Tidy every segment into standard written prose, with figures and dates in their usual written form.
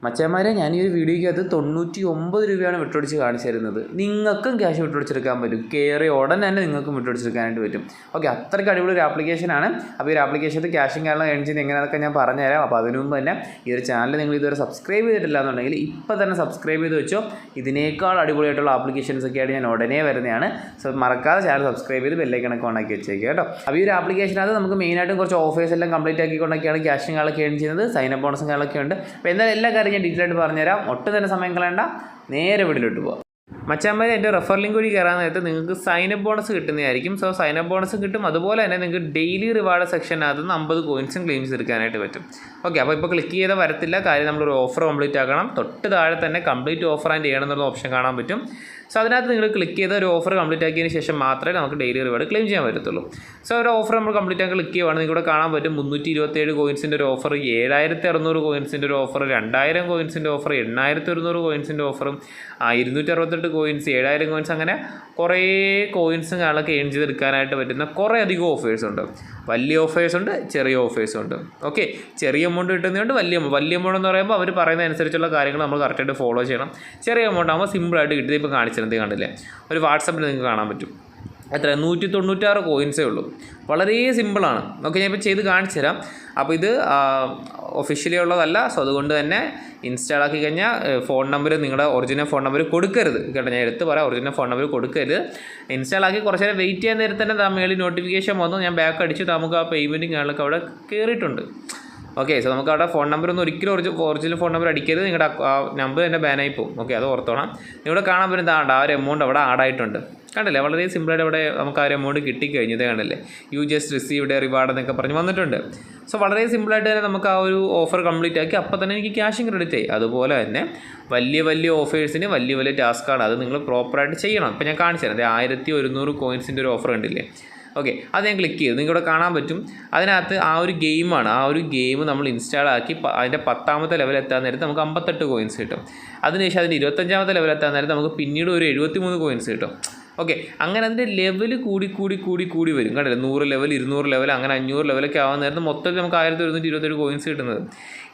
മച്ചാന്മാരെ, ഞാൻ ഈ ഒരു വീഡിയോയ്ക്കകത്ത് 99 രൂപയാണ് വിട്ടുപിടിച്ച് കാണിച്ചു തരുന്നത്. നിങ്ങൾക്കും ക്യാഷ് വിട്ടുപിടിച്ചെടുക്കാൻ പറ്റും. കയറി ഉടൻ തന്നെ നിങ്ങൾക്കും വിട്ടുപിടിച്ചെടുക്കാനായിട്ട് പറ്റും. ഓക്കെ, അത്രയ്ക്ക് അടിപൊളി ഒരു ആപ്ലിക്കേഷനാണ്. അപ്പോൾ ഈ ഒരു ആപ്ലിക്കേഷനിൽ ക്യാഷും കാരണം ഏൺ ചെയ്യുന്നത് എങ്ങനെയാണെന്നൊക്കെ ഞാൻ പറഞ്ഞുതരാം. അപ്പോൾ അതിനു മുമ്പ് തന്നെ ഈ ഒരു ചാനൽ നിങ്ങൾ ഇതുവരെ സബ്സ്ക്രൈബ് ചെയ്തിട്ടില്ല എന്നുണ്ടെങ്കിൽ ഇപ്പോൾ തന്നെ സബ്സ്ക്രൈബ് ചെയ്ത് വെച്ചോ. ഇതിനേക്കാൾ അടിപൊളിയായിട്ടുള്ള ആപ്ലിക്കേഷൻസ് ഒക്കെ ആയിട്ട് ഞാൻ ഉടനെ വരുന്നതാണ്. സോ മറക്കാതെ ചാനൽ സബ്സ്ക്രൈബ് ചെയ്ത് ബെല്ലൈക്കണൊക്കെ ഓണാക്കി വെച്ചേക്കുക കേട്ടോ. അപ്പോൾ ഈ ഒരു ആപ്ലിക്കേഷനകത്ത് നമുക്ക് മെയിനായിട്ടും കുറച്ച് ഓഫേഴ്സ് എല്ലാം കംപ്ലീറ്റ് ആക്കിക്കൊണ്ടൊക്കെയാണ് ക്യാഷും കാര്യങ്ങളൊക്കെ ഏൺ ചെയ്യുന്നത്. സൈനപ്പ് ബോണസും കാര്യങ്ങളൊക്കെ ഉണ്ട്. അപ്പോൾ എന്തായാലും എല്ലാ കാര്യം ഞാൻ ഡീറ്റെയിൽ ആയിട്ട് പറഞ്ഞുതരാം. ഒട്ടും തന്നെ സമയം കളയണ്ട, നേരെ വീട്ടിലോട്ട് പോകാം. മച്ചാന്മാരെ, എൻ്റെ റെഫർ ലിങ്ക് വഴി കയറാൻ നേരത്ത് നിങ്ങൾക്ക് സൈനപ്പ് ബോണസ് കിട്ടുന്നതായിരിക്കും. സോ സൈനപ്പ് ബോണസ് കിട്ടും. അതുപോലെ തന്നെ നിങ്ങൾക്ക് ഡെയിലി റിവാർഡ് സെക്ഷനകത്ത് നിന്ന് 50 കോയിൻസും ക്ലെയിം ചെയ്തെടുക്കാനായിട്ട് പറ്റും. ഓക്കെ, അപ്പോൾ ഇപ്പോൾ ക്ലിക്ക് ചെയ്താൽ വരത്തില്ല. കാര്യം നമ്മളൊരു ഓഫർ കംപ്ലീറ്റ് ആക്കണം. തൊട്ട് താഴെ തന്നെ കംപ്ലീറ്റ് ഓഫർ ആൻഡ് ചെയ്യണം എന്നുള്ള ഓപ്ഷൻ കാണാൻ പറ്റും. സോ അതിനകത്ത് നിങ്ങൾ ക്ലിക്ക് ചെയ്ത ഒരു ഓഫർ കംപ്ലീറ്റ് ആക്കിയതിന് ശേഷം മാത്രമേ നമുക്ക് ഡെയിലി റിവാർഡ് ക്ലെയിം ചെയ്യാൻ പറ്റത്തുള്ളൂ. സോ ഒരു ഓഫർ നമ്മൾ കംപ്ലീറ്റ് ആക്കി ക്ലിക്ക് ചെയ്യുവാണെങ്കിൽ നിങ്ങൾക്ക് ഇവിടെ കാണാൻ പറ്റും 327 കോയിൻസിൻ്റെ ഒരു ഓഫർ, 7600 കോയിൻസിൻ്റെ ഒരു ഓഫർ, 2000 കോയിൻസിൻ്റെ ഓഫർ, 8100 കോയിൻസിൻ്റെ ഓഫറും, 268 കോയിൻസ്, 7000 കോയിൻസ്, അങ്ങനെ കുറേ കോയിൻസും കാര്യങ്ങളൊക്കെ ഏൺ ചെയ്തെടുക്കാനായിട്ട് പറ്റുന്ന കുറേ അധികം ഓഫേഴ്സ് ഉണ്ട്. വലിയ ഓഫേഴ്സ് ഉണ്ട്, ചെറിയ ഓഫേഴ്സ് ഉണ്ട്. ഓക്കെ, ചെറിയ എമൗണ്ട് കിട്ടുന്നതുകൊണ്ട് വലിയ എമൗണ്ട് എന്ന് പറയുമ്പോൾ അവർ പറയുന്ന അനുസരിച്ചുള്ള കാര്യങ്ങൾ നമ്മൾ കറക്റ്റായിട്ട് ഫോളോ ചെയ്യണം. ചെറിയ എമൗണ്ട് ആകുമ്പോൾ സിമ്പിളായിട്ട് കിട്ടിയത് ഇപ്പോൾ കാണിച്ചിരുന്നത് കണ്ടില്ലേ, ഒരു വാട്സപ്പിൽ നിങ്ങൾക്ക് കാണാൻ പറ്റും. എത്ര 196 കോയിൻസേ ഉള്ളൂ. വളരെ സിമ്പിളാണ്. ഓക്കെ, ഞാൻ ഇപ്പോൾ ചെയ്ത് കാണിച്ചു തരാം. അപ്പോൾ ഇത് ഒഫീഷ്യലി ഉള്ളതല്ല. സോ അതുകൊണ്ട് തന്നെ ഇൻസ്റ്റാൾ ആക്കി കഴിഞ്ഞാൽ ഫോൺ നമ്പർ, നിങ്ങളുടെ ഒറിജിനൽ ഫോൺ നമ്പർ കൊടുക്കരുത് കേട്ടോ. ഞാൻ എടുത്ത് പറയാം, ഒറിജിനൽ ഫോൺ നമ്പർ കൊടുക്കരുത്. ഇൻസ്റ്റാൾ ആക്കി കുറച്ച് നേരം വെയിറ്റ് ചെയ്യാൻ നേരത്തെ തന്നെ മേളിൽ നോട്ടിഫിക്കേഷൻ വന്നു. ഞാൻ ബാക്ക് അടിച്ചു, നമുക്ക് ആ പേയ്മെൻറ്റും കാര്യങ്ങളൊക്കെ അവിടെ കയറിയിട്ടുണ്ട്. ഓക്കെ, സോ നമുക്ക് അവിടെ ഫോൺ നമ്പർ ഒന്നും ഒരിക്കലും ഒറിജിനൽ ഫോൺ നമ്പർ അടിക്കരുത്. നിങ്ങളുടെ ആ നമ്പർ തന്നെ ബാനായി പോകും. ഓക്കെ, അത് ഓർത്തോണം. നിങ്ങളുടെ കാണാൻ പറ്റുന്നതാണ് ആ ഒരു എമൗണ്ട് അവിടെ ആഡായിട്ടുണ്ട്. കണ്ടില്ലേ, വളരെ സിമ്പിളായിട്ട് അവിടെ നമുക്ക് ആ ഒരു എമൗണ്ട് കിട്ടിക്കഴിഞ്ഞത് കണ്ടില്ലേ. യു ജസ്റ്റ് റിസീവ്ഡ് റിവാർഡ് എന്നൊക്കെ പറഞ്ഞ് വന്നിട്ടുണ്ട്. സോ വളരെ സിമ്പിളായിട്ട് തന്നെ നമുക്ക് ആ ഒരു ഓഫർ കംപ്ലീറ്റ് ആക്കി അപ്പോൾ തന്നെ എനിക്ക് ക്യാഷും ക്രെഡിറ്റ് ആയി. അതുപോലെ തന്നെ വലിയ ഓഫേഴ്സിന് വലിയ ടാസ്ക്കാണ്. അത് നിങ്ങൾ പ്രോപ്പറായിട്ട് ചെയ്യണം. ഇപ്പോൾ ഞാൻ കാണിച്ചു തരാം. 1100 കോയിൻസിൻ്റെ ഒരു ഓഫർ കണ്ടില്ലേ. ഓക്കെ, അത് ഞാൻ ക്ലിക്ക് ചെയ്തു. നിങ്ങളിവിടെ കാണാൻ പറ്റും. അതിനകത്ത് ആ ഒരു ഗെയിമാണ്. ആ ഒരു ഗെയിം നമ്മൾ ഇൻസ്റ്റാൾ ആക്കി അതിൻ്റെ 10ാമത്തെ ലെവൽ എത്താൻ നേരത്ത് നമുക്ക് 58 കോയിൻസ് കിട്ടും. അതിനുശേഷം അതിൻ്റെ 25ാമത്തെ ലെവൽ എത്താൻ നേരത്ത് നമുക്ക് പിന്നീട് ഒരു 73 കോയിൻസ് കിട്ടും. ഓക്കെ, അങ്ങനെ അതിൻ്റെ ലെവൽ കൂടി വരും. കണ്ടില്ലേ, 100 ലെവൽ, 200 ലെവൽ, അങ്ങനെ 500 ലെവലൊക്കെ ആവാൻ നേരത്ത് മൊത്തത്തിൽ നമുക്ക് 1127 കോയിൻസ് കിട്ടുന്നത്.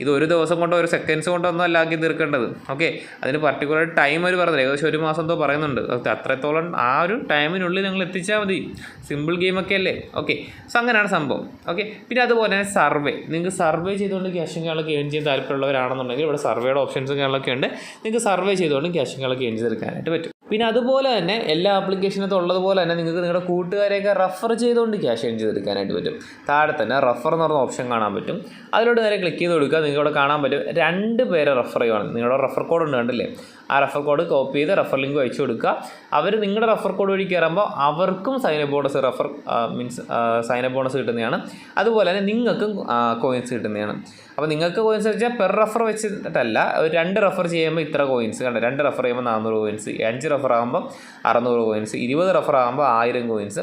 ഇത് ഒരു ദിവസം കൊണ്ടോ ഒരു സെക്കൻഡ്സ് കൊണ്ടോ ഒന്നും അല്ല ആക്കി തീർക്കേണ്ടത്. ഓക്കെ, അതിന് പർട്ടിക്കുലർ ടൈം അവർ പറഞ്ഞില്ല, ഏകദേശം 1 മാസം എന്തോ പറയുന്നുണ്ട്. അത്രത്തോളം ആ ഒരു ടൈമിനുള്ളിൽ നിങ്ങൾ എത്തിച്ചാൽ മതി. സിമ്പിൾ ഗെയിമൊക്കെ അല്ലേ. ഓക്കെ, സോ അങ്ങനെയാണ് സംഭവം. ഓക്കെ, പിന്നെ അതുപോലെ തന്നെ സർവേ, നിങ്ങൾക്ക് സർവേ ചെയ്തുകൊണ്ട് ക്യാഷും കാര്യങ്ങളൊക്കെ ഏൺ ചെയ്യാൻ താല്പര്യമുള്ളവരാണെന്നുണ്ടെങ്കിൽ ഇവിടെ സർവേയുടെ ഓപ്ഷൻസും കാര്യങ്ങളൊക്കെ ഉണ്ട്. നിങ്ങൾക്ക് സർവേ ചെയ്തുകൊണ്ട് ക്യാഷും കാര്യങ്ങളൊക്കെ ഏൺ ചെയ്തെടുക്കാനായിട്ട് പറ്റും. പിന്നെ അതുപോലെ തന്നെ എല്ലാ ആപ്ലിക്കേഷനകത്തും ഉള്ളതുപോലെ തന്നെ നിങ്ങൾക്ക് നിങ്ങളുടെ കൂട്ടുകാരെയൊക്കെ റെഫർ ചെയ്തുകൊണ്ട് ക്യാഷ് ഏൺ ചെയ്തെടുക്കാനായിട്ട് പറ്റും. താഴെ തന്നെ റെഫർ എന്ന് പറഞ്ഞ ഓപ്ഷൻ കാണാൻ പറ്റും. അതിലോട്ട് നേരെ ക്ലിക്ക് ചെയ്ത് കൊടുക്കുക. നിങ്ങളിവിടെ കാണാൻ പറ്റും 2 പേരെ റെഫർ ചെയ്യുവാണ്. നിങ്ങളുടെ റെഫർ കോഡ് ഉണ്ട് കണ്ടില്ലേ. ആ റെഫർ കോഡ് കോപ്പി ചെയ്ത് റെഫർ ലിങ്ക് അയച്ചു കൊടുക്കുക. അവർ നിങ്ങളുടെ റെഫർ കോഡ് വഴി കയറുമ്പോൾ അവർക്കും സൈനപ്പ് ബോണസ് സൈനപ്പ് ബോണസ് കിട്ടുന്നതാണ്. അതുപോലെ തന്നെ നിങ്ങൾക്കും കോയിൻസ് കിട്ടുന്നതാണ്. അപ്പോൾ നിങ്ങൾക്ക് കോയിൻസ് വെച്ചാൽ പെർ റെഫർ വെച്ചിട്ടല്ല, 2 റെഫർ ചെയ്യുമ്പോൾ ഇത്ര കോയിൻസ് കണ്ട. 2 റെഫർ ചെയ്യുമ്പോൾ 400 കോയിൻസ്, 5 റെഫർ ആകുമ്പോൾ 600 കോയിൻസ്, 20 റെഫർ ആകുമ്പോൾ 1000 കോയിൻസ്,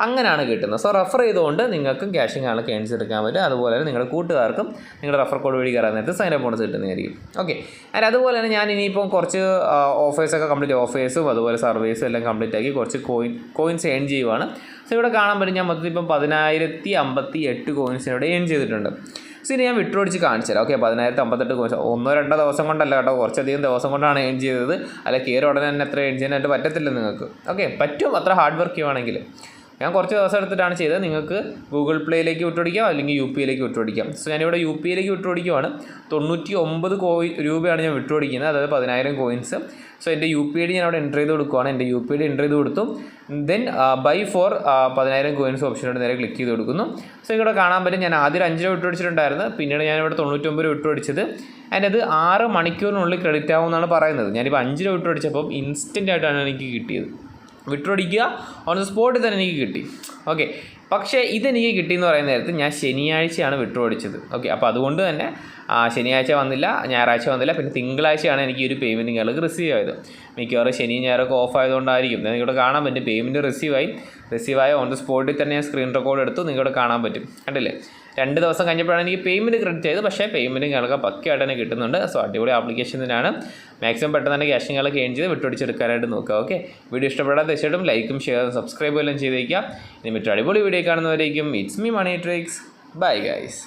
അങ്ങനെയാണ് കിട്ടുന്നത്. സോ റെഫർ ചെയ്തുകൊണ്ട് നിങ്ങൾക്കും ക്യാഷും കാര്യങ്ങളൊക്കെ ഏൺ ചെയ്തെടുക്കാൻ പറ്റും. അതുപോലെ തന്നെ നിങ്ങളുടെ കൂട്ടുകാർക്കും നിങ്ങളുടെ റെഫർ കോഡ് വഴി കയറാൻ നേരത്ത് സൈനപ്പ് ബോണസ് കിട്ടുന്നതായിരിക്കും. ഓക്കെ, ആൻഡ് അതുപോലെ തന്നെ ഞാൻ ഇനിയിപ്പം കുറച്ച് ഓഫേഴ്സൊക്കെ കംപ്ലീറ്റ്, ഓഫേഴ്സും അതുപോലെ സർവീസും എല്ലാം കംപ്ലീറ്റ് ആക്കി കുറച്ച് കോയിൻസ് ഏൺ ചെയ്യുവാണ്. സോ ഇവിടെ കാണാൻ പറ്റും ഞാൻ മൊത്തത്തിൽ ഇപ്പം 10,058 കോയിൻസിനോട് ഏൺ ചെയ്തിട്ടുണ്ട്. സോ ഇനി ഞാൻ വിട്ടുപിടിച്ച് കാണിച്ചു തരാം. ഓക്കെ, 10,058 കോയിൻസ് 1-2 ദിവസം കൊണ്ടല്ല കേട്ടോ, കുറച്ചധികം ദിവസം കൊണ്ടാണ് ഏൺ ചെയ്തത്. അല്ല കയറി ഉടനെ തന്നെ എത്ര ഏൺ ചെയ്യാനായിട്ട് പറ്റത്തില്ല നിങ്ങൾക്ക്. ഓക്കെ, പറ്റും അത്ര ഹാർഡ് വർക്ക് ചെയ്യുവാണെങ്കിൽ. ഞാൻ കുറച്ച് ദിവസം എടുത്തിട്ടാണ് ചെയ്തത്. നിങ്ങൾക്ക് ഗൂഗിൾ പ്ലേയിലേക്ക് വിട്ടുപിടിക്കാം, അല്ലെങ്കിൽ UPIയിലേക്ക് വിട്ടുപിടിക്കാം. സോ ഞാനിവിടെ UPIയിലേക്ക് വിട്ടുപിടിക്കുവാണ്. 99 രൂപയാണ് ഞാൻ വിട്ടുപിടിക്കുന്നത്, അതായത് 10,000 കോയിൻസ്. സോ എൻ്റെ UPI ഞാൻ അവിടെ എൻ്റർ ചെയ്ത് കൊടുക്കുവാണ്. എൻ്റെ UPI എൻ്റർ ചെയ്ത് കൊടുത്തു. ദെൻ ബൈ ഫോർ 10,000 കോയിൻസ് ഓപ്ഷനോട് നേരെ ക്ലിക്ക് ചെയ്ത് കൊടുക്കുന്നു. സോ ഇവിടെ കാണാൻ പറ്റും ഞാൻ ആദ്യം 5 രൂപ വിട്ടുപിടിച്ചിട്ടുണ്ടായിരുന്നു. പിന്നീട് ഞാനിവിടെ 99 വിട്ടുപിടിച്ചത്. ആൻഡ് അത് 6 മണിക്കൂറിനുള്ളിൽ ക്രെഡിറ്റ് ആവുമെന്നാണ് പറയുന്നത്. ഞാനിപ്പോൾ 5 രൂപ വിട്ടുപിടിച്ചപ്പം ഇൻസ്റ്റൻ്റ് ആയിട്ടാണ് എനിക്ക് കിട്ടിയത്. വിട്ടുപിടിക്കുക, ഓൺ ദ സ്പോട്ടിൽ തന്നെ എനിക്ക് കിട്ടി. ഓക്കെ, പക്ഷേ ഇതെനിക്ക് കിട്ടിയെന്ന് പറയുന്ന നേരത്ത് ഞാൻ ശനിയാഴ്ചയാണ് വിട്ടുപിടിച്ചത്. ഓക്കെ, അപ്പോൾ അതുകൊണ്ട് തന്നെ ശനിയാഴ്ച വന്നില്ല, ഞായറാഴ്ച വന്നില്ല, പിന്നെ തിങ്കളാഴ്ചയാണ് എനിക്ക് ഈ ഒരു പേയ്മെൻറ്റ് നിങ്ങൾക്ക് റിസീവ് ആയത്. മിക്കവാറും ശനി ഞായറൊക്കെ ഓഫ് ആയതുകൊണ്ടായിരിക്കും. നിങ്ങളുടെ കാണാൻ പറ്റും പേയ്മെൻറ്റ് റിസീവായ ഓൺ ദ സ്പോട്ടിൽ തന്നെ ഞാൻ സ്ക്രീൻ റെക്കോർഡ് എടുത്തു. നിങ്ങളുടെ കാണാൻ പറ്റും കണ്ടില്ലേ. 2 ദിവസം കഴിഞ്ഞപ്പോഴാണ് എനിക്ക് പേയ്മെൻറ്റ് ക്രെഡിറ്റ് ചെയ്തത്. പക്ഷേ പേയ്മെൻറ്റ് നിങ്ങൾക്ക് പക്കയായിട്ട് തന്നെ കിട്ടുന്നുണ്ട്. സോ അടിപൊളി ആപ്ലിക്കേഷൻ തന്നെയാണ്. മാക്സിമം പെട്ടെന്ന് തന്നെ ക്യാഷ് നിങ്ങൾക്ക് ഏൺ ചെയ്ത് വിട്ടുപിടിച്ചെടുക്കാനായിട്ട് നോക്കുക. ഓക്കെ, വീഡിയോ ഇഷ്ടപ്പെടാതെ തീർച്ചയായിട്ടും ലൈക്കും ഷെയറും സബ്സ്ക്രൈബും എല്ലാം ചെയ്തേക്കാം. ഇനി മറ്റൊരു അടിപൊളി വീഡിയോ കാണുന്നവരേക്കും it's me Money Tricks. Bye guys.